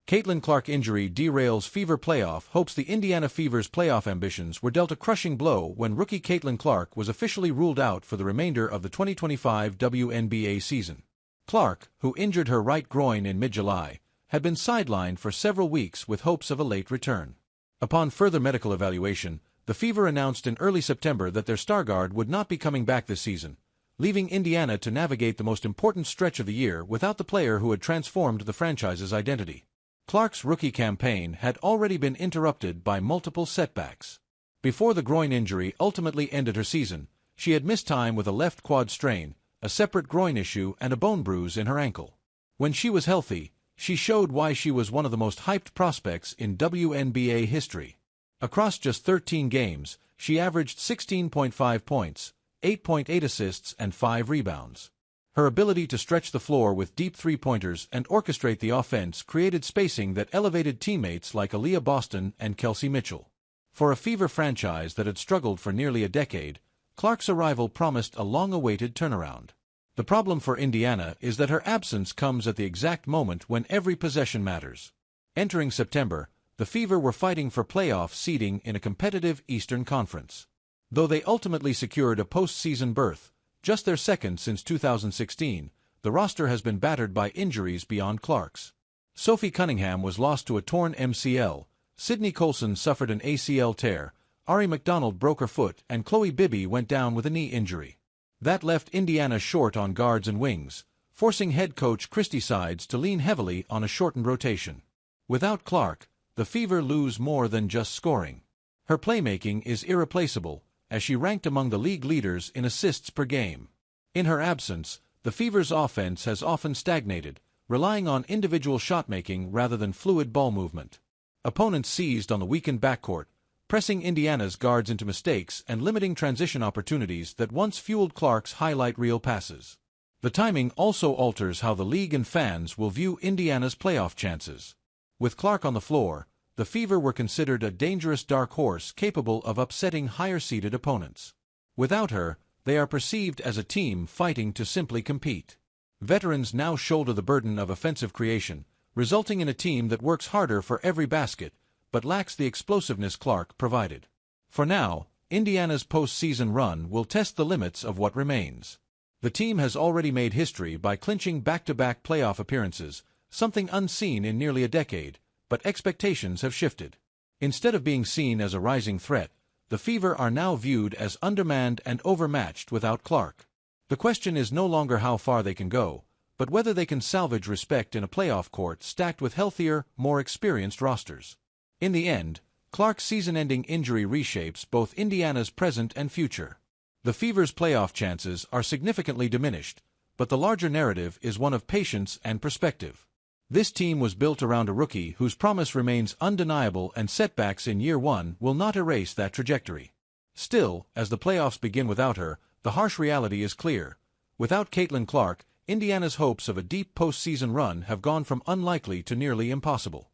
Caitlin Clark injury derails Fever playoff hopes. The Indiana Fever's playoff ambitions were dealt a crushing blow when rookie Caitlin Clark was officially ruled out for the remainder of the 2025 WNBA season. Clark, who injured her right groin in mid-July, had been sidelined for several weeks with hopes of a late return. Upon further medical evaluation, the Fever announced in early September that their star guard would not be coming back this season, leaving Indiana to navigate the most important stretch of the year without the player who had transformed the franchise's identity. Clark's rookie campaign had already been interrupted by multiple setbacks. Before the groin injury ultimately ended her season, she had missed time with a left quad strain, a separate groin issue, and a bone bruise in her ankle. When she was healthy, she showed why she was one of the most hyped prospects in WNBA history. Across just 13 games, she averaged 16.5 points, 8.8 assists, and 5 rebounds. Her ability to stretch the floor with deep three-pointers and orchestrate the offense created spacing that elevated teammates like Aaliyah Boston and Kelsey Mitchell. For a Fever franchise that had struggled for nearly a decade, Clark's arrival promised a long-awaited turnaround. The problem for Indiana is that her absence comes at the exact moment when every possession matters. Entering September, the Fever were fighting for playoff seeding in a competitive Eastern Conference. Though they ultimately secured a postseason berth, just their second since 2016, the roster has been battered by injuries beyond Clark's. Sophie Cunningham was lost to a torn MCL, Sydney Colson suffered an ACL tear, Ari McDonald broke her foot, and Chloe Bibby went down with a knee injury. That left Indiana short on guards and wings, forcing head coach Christy Sides to lean heavily on a shortened rotation. Without Clark, the Fever lose more than just scoring. Her playmaking is irreplaceable, as she ranked among the league leaders in assists per game. In her absence, the Fever's offense has often stagnated, relying on individual shot-making rather than fluid ball movement. Opponents seized on the weakened backcourt, pressing Indiana's guards into mistakes and limiting transition opportunities that once fueled Clark's highlight reel passes. The timing also alters how the league and fans will view Indiana's playoff chances. With Clark on the floor, the Fever were considered a dangerous dark horse capable of upsetting higher-seeded opponents. Without her, they are perceived as a team fighting to simply compete. Veterans now shoulder the burden of offensive creation, resulting in a team that works harder for every basket, but lacks the explosiveness Clark provided. For now, Indiana's postseason run will test the limits of what remains. The team has already made history by clinching back-to-back playoff appearances, something unseen in nearly a decade, but expectations have shifted. Instead of being seen as a rising threat, the Fever are now viewed as undermanned and overmatched without Clark. The question is no longer how far they can go, but whether they can salvage respect in a playoff court stacked with healthier, more experienced rosters. In the end, Clark's season-ending injury reshapes both Indiana's present and future. The Fever's playoff chances are significantly diminished, but the larger narrative is one of patience and perspective. This team was built around a rookie whose promise remains undeniable, and setbacks in year one will not erase that trajectory. Still, as the playoffs begin without her, the harsh reality is clear. Without Caitlin Clark, Indiana's hopes of a deep postseason run have gone from unlikely to nearly impossible.